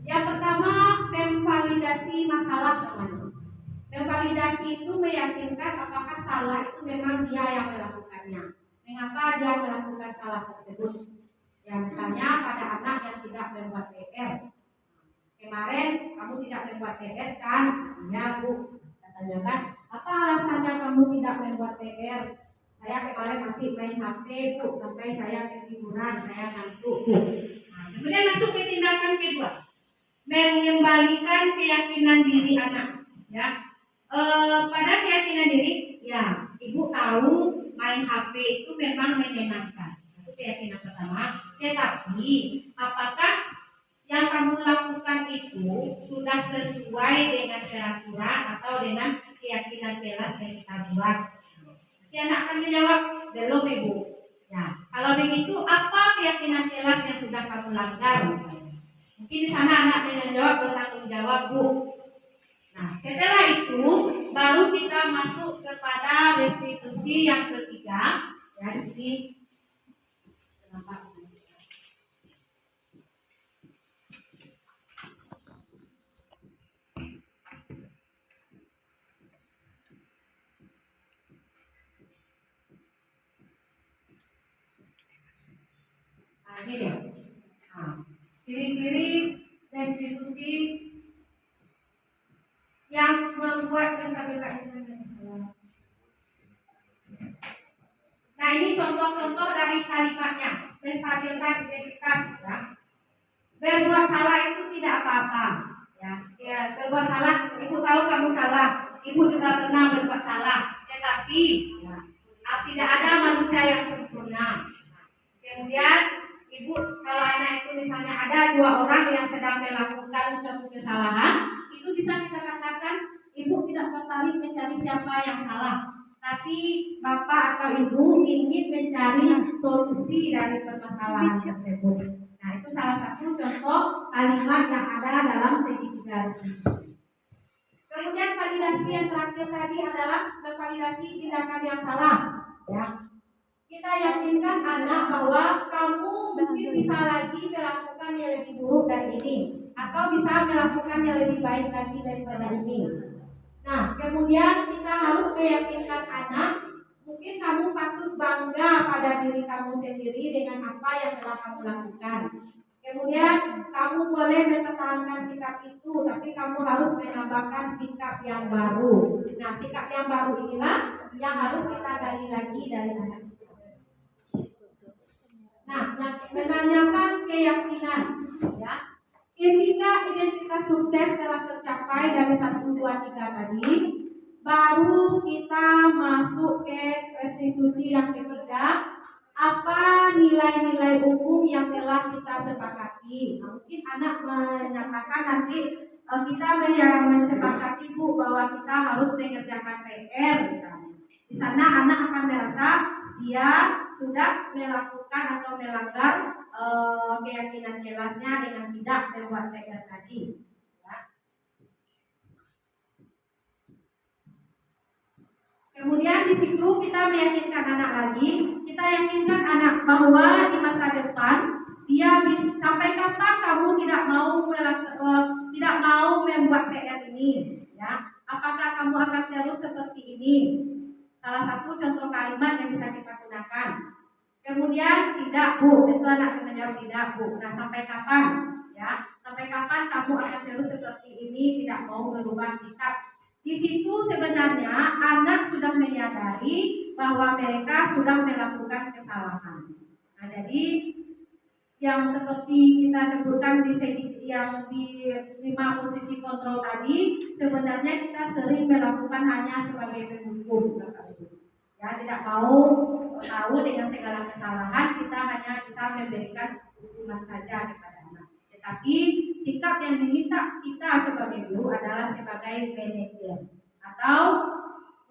Yang pertama, memvalidasi masalah namanya. Memvalidasi itu meyakinkan apakah salah itu memang dia yang melakukannya. Mengapa dia melakukan salah tersebut? Yang misalnya pada anak yang tidak membuat PR. Kemarin kamu tidak membuat PR kan? Ya Bu, katanya kan. Apa alasannya kamu tidak membuat PR? Saya kemarin masih main HP Bu, sampai saya ketiduran, saya ngantuk Bu. Nah, kemudian masuk ke tindakan kedua, mengembalikan keyakinan diri anak. Ya, pada keyakinan diri, ya Ibu tahu main HP itu memang menyenangkan. Itu keyakinan pertama. Tetapi apakah yang kamu lakukan itu sudah sesuai dengan peraturan atau dengan keyakinan kelas yang kita buat? Nanti anak akan menjawab, belum Ibu. Ya, kalau begitu apa keyakinan kelas yang sudah kamu langgar? Mungkin di sana anak menjawab bertanggung jawab Bu. Nah, setelah itu baru kita masuk kepada restitusi yang ketiga. Ya, di sini nampak. Nah, ini dia. Nah, ciri-ciri restitusi yang membuat kestabilan. Nah, ini contoh-contoh dari kalimatnya. Menstabilkan identitas ya. Berbuat salah itu tidak apa-apa ya, berbuat salah, Ibu tahu kamu salah, Ibu juga pernah berbuat salah, tetapi ya, tidak ada manusia yang sempurna. Kemudian Ibu, kalau anak itu misalnya ada 2 orang yang sedang melakukan suatu kesalahan, itu bisa kita katakan Ibu tidak tertarik mencari siapa yang salah, tapi Bapak atau Ibu ingin mencari solusi dari permasalahan tersebut. Nah, itu salah satu contoh kalimat yang ada dalam segitiga restitusi. Kemudian validasi yang terakhir tadi adalah memvalidasi tindakan yang salah. Ya, kita yakinkan anak bahwa kamu mungkin bisa lagi melakukan yang lebih buruk dari ini, atau bisa melakukan yang lebih baik lagi daripada ini. Nah, kemudian kita harus meyakinkan anak, mungkin kamu patut bangga pada diri kamu sendiri dengan apa yang telah kamu lakukan. Kemudian kamu boleh mempertahankan sikap itu, tapi kamu harus menambahkan sikap yang baru. Nah, sikap yang baru inilah yang harus kita gali lagi dari anak. Nah, yang menanyakan keyakinan, ya. Ketika identitas sukses telah tercapai dari 1, 2, 3 tadi, baru kita masuk ke restitusi yang ketiga. Apa nilai-nilai umum yang telah kita sepakati? Nah, mungkin anak menyatakan nanti kita menyepakati Bu bahwa kita harus mengerjakan PR misalnya. Di sana anak akan merasa dia sudah melakukan atau melanggar keyakinan kelasnya dengan tidak membuat PR tadi. Ya. Kemudian di situ kita meyakinkan anak lagi, kita yakinkan anak bahwa di masa depan dia bisa, sampai kapan kamu tidak mau membuat PR ini, ya? Apakah kamu akan terus seperti ini? Salah satu contoh kalimat yang bisa kita gunakan. Kemudian tidak Bu, itu anak menjawab tidak Bu. Nah, sampai kapan? Ya, sampai kapan kamu akan terus seperti ini, tidak mau berubah sikap? Di situ sebenarnya anak sudah menyadari bahwa mereka sudah melakukan kesalahan. Nah, jadi yang seperti kita sebutkan di yang di 5 posisi kontrol tadi, sebenarnya kita sering melakukan hanya sebagai penghukum. Ya, tidak mau tahu dengan segala kesalahan, kita hanya bisa memberikan hukuman saja kepada anak. Tetapi sikap yang diminta kita sebagai guru adalah sebagai manajer atau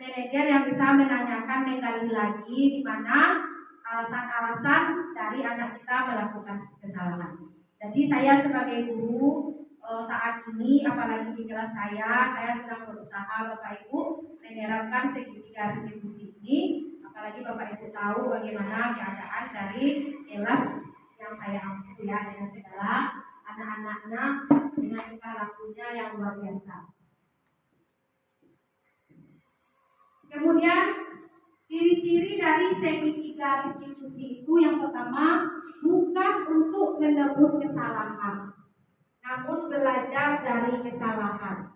manajer yang bisa menanyakan menggali lagi di mana alasan-alasan dari anak kita melakukan kesalahan. Jadi saya sebagai guru saat ini, apalagi di kelas saya sedang berusaha Bapak Ibu menerapkan segitiga distribusi ini. Apalagi Bapak Ibu tahu bagaimana keadaan dari kelas yang saya ampu ya, dengan segala anak-anaknya dengan tingkah lakunya yang luar biasa. Kemudian ciri-ciri dari segitiga distribusi itu yang pertama, bukan untuk menebus kesalahan, namun belajar dari kesalahan.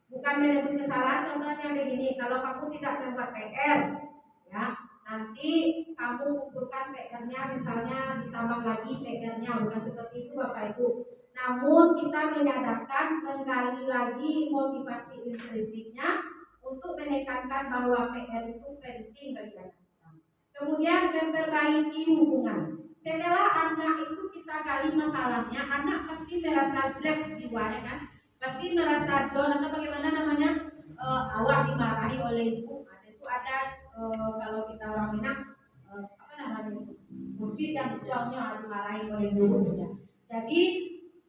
Bukan menebus kesalahan, contohnya begini, kalau kamu tidak membuat PR, ya, nanti kamu kumpulkan PR-nya, misalnya ditambah lagi PR-nya, bukan seperti itu Bapak Ibu. Namun kita menyadarkan, menggali lagi motivasi intrinsiknya untuk menekankan bahwa PR itu penting bagi anak kita. Kemudian memperbaiki hubungan. Setelah anak itu kita gali masalahnya, anak pasti merasa jelek jiwanya kan, pasti merasa down atau bagaimana namanya, awak dimarahi oleh ibu. Itu ada kalau kita orang Minang apa namanya, bucin yang tuangnya dimarahi oleh gurunya. Jadi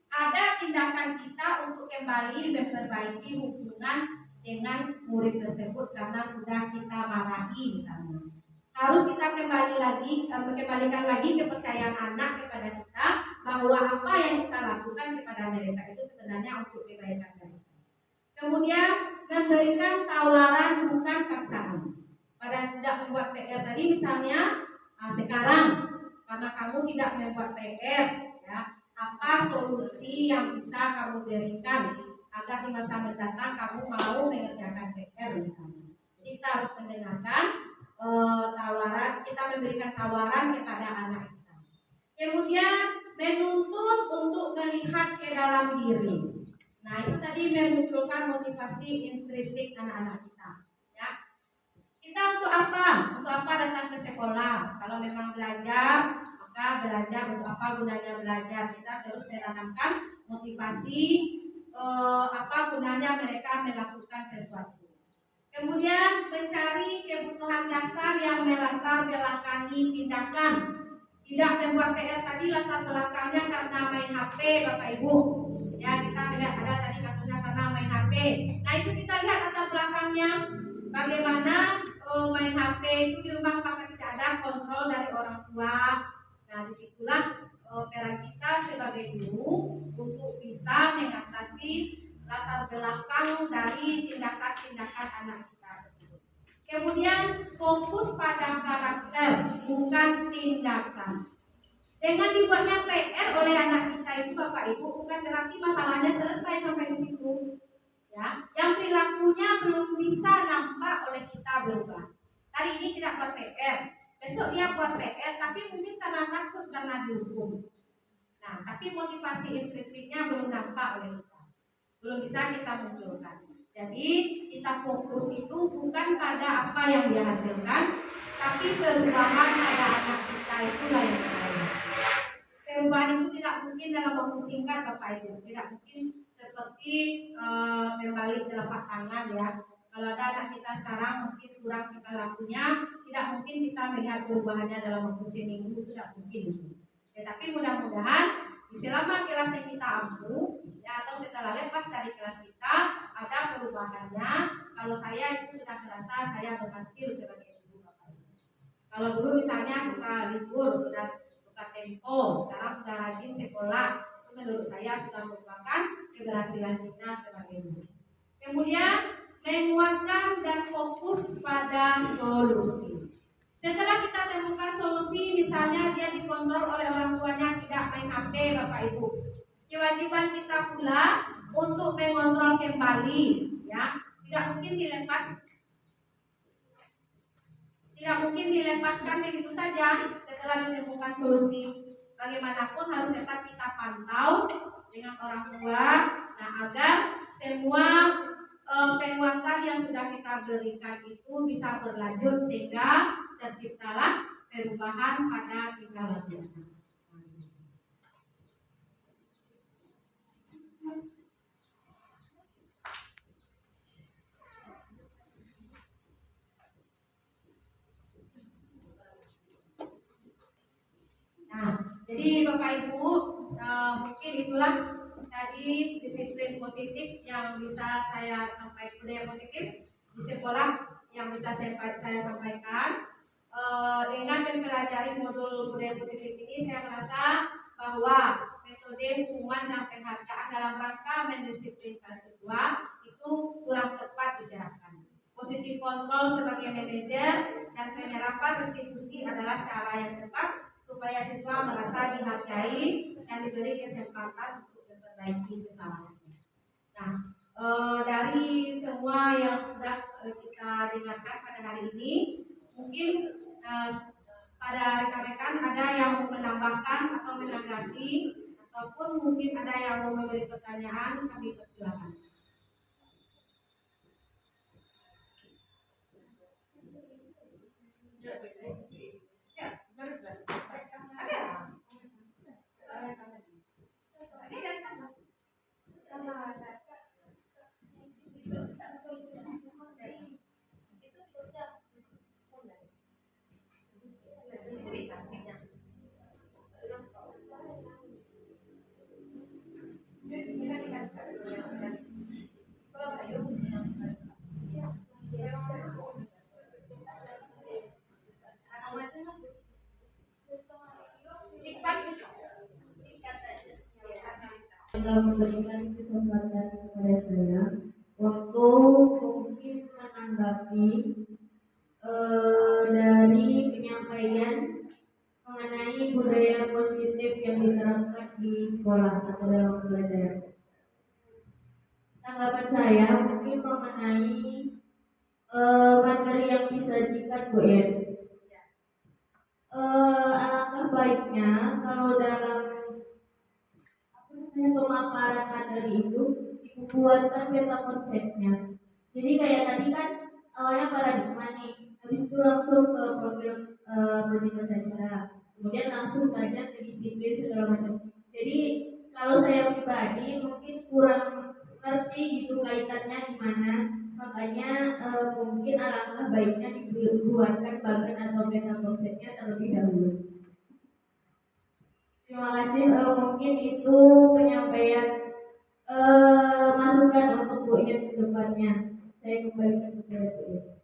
ada tindakan kita untuk kembali memperbaiki hubungan dengan murid tersebut karena sudah kita marahi misalnya. Harus kita kembalikan lagi kepercayaan anak kepada kita bahwa apa yang kita lakukan kepada mereka itu sebenarnya untuk kebaikan mereka. Kemudian memberikan tawaran bukan paksaan. Pada tidak membuat PR tadi misalnya, sekarang karena kamu tidak membuat PR, ya, apa solusi yang bisa kamu berikan agar di masa mendatang kamu mau mengerjakan PR misalnya. Jadi kita harus mendengarkan tawaran, kita memberikan tawaran kepada anak kita. Kemudian menuntut untuk melihat ke dalam diri. Nah itu tadi memunculkan motivasi intrinsik anak-anak kita. Ya. Kita untuk apa? Untuk apa datang ke sekolah? Kalau memang belajar, maka belajar untuk apa gunanya belajar? Kita terus menanamkan motivasi apa gunanya mereka melakukan sesuatu. Kemudian mencari kebutuhan dasar yang melatar belakangi tindakan. Tidak membuat PR tadi latar belakangnya karena main HP Bapak Ibu. Ya kita lihat ada tadi kasusnya karena main HP. Nah itu kita lihat latar belakangnya. Bagaimana main HP itu di rumah maka tidak ada kontrol dari orang tua. Nah disitulah peran kita sebagai guru untuk bisa mengatasi latar belakang dari tindakan-tindakan anak kita tersebut. Kemudian fokus pada karakter bukan tindakan. Dengan dibuatnya PR oleh anak kita itu Bapak Ibu bukan berarti masalahnya selesai sampai di situ. Ya, yang perilakunya belum bisa nampak oleh kita berubah. Hari ini tidak buat PR, besok dia buat PR, tapi mungkin karena takut karena dihukum. Nah, tapi motivasi intrinsiknya belum nampak oleh kita. Belum bisa kita munculkan. Jadi kita fokus itu bukan pada apa yang dia hasilkan, tapi perubahan pada anak kita itu yang terbaik. Perubahan itu tidak mungkin dalam waktu singkat Bapak Ibu, tidak mungkin seperti membalik telapak tangan ya. Kalau ada anak kita sekarang mungkin kurang kita lakunya, tidak mungkin kita melihat perubahannya dalam waktu seminggu, tidak mungkin. Tetapi mudah-mudahan selama kelas yang kita ampu ya, atau setelah lepas dari kelas kita ada perubahannya. Kalau saya itu sudah terasa saya berhasil sebagai guru Bapak Ibu. Kalau dulu misalnya suka libur, sudah suka tempo, sekarang sudah rajin sekolah, itu menurut saya sudah merupakan keberhasilan kita sebagai guru. Kemudian menguatkan dan fokus pada solusi. Setelah kita temukan solusi, misalnya dia dikontrol oleh orang tuanya tidak main HP Bapak Ibu, kewajiban kita pula untuk mengontrol kembali, ya, tidak mungkin dilepaskan begitu saja setelah ditemukan solusi. Bagaimanapun harus tetap kita pantau dengan orang tua, nah agar semua penguatan yang sudah kita berikan itu bisa berlanjut sehingga terciptalah perubahan pada tingkah laku. Jadi Bapak Ibu, mungkin itulah tadi disiplin positif yang bisa saya sampaikan, budaya positif di sekolah yang bisa saya sampaikan. Dengan mempelajari modul budaya positif ini, saya merasa bahwa metode hukuman dan penghargaan dalam rangka mendisiplinkan siswa itu kurang tepat diterapkan. Positif kontrol sebagai manajer dan penyerapan restitusi adalah cara yang tepat supaya siswa merasa dihargai dan diberi kesempatan untuk memperbaiki kesalahannya. Nah, dari semua yang sudah kita dengarkan pada hari ini, mungkin pada rekan-rekan ada yang mau menambahkan atau menanggapi, ataupun mungkin ada yang mau memberi pertanyaan, kami persilakan. Telah memberikan kesempatan kepada saya untuk mungkin menanggapi dari penyampaian mengenai budaya positif yang diterapkan di sekolah atau dalam pelajaran. Tanggapan saya mungkin mengenai materi yang disajikan Bu En. Alangkah baiknya kalau dalam pemaparan materi itu dibuatkan peta konsepnya. Jadi kayak tadi kan awalnya paradigma nih, habis itu langsung ke program berbagai acara, kemudian langsung saja ke disiplin segala macam. Jadi kalau saya pribadi mungkin kurang ngerti gitu kaitannya gimana, makanya mungkin alangkah baiknya dibuatkan bagan atau peta konsepnya terlebih dahulu. Terima kasih, mungkin itu penyampaian masukan untuk Bu Iin ke depannya. Saya kembalikan kepada Bu Iin.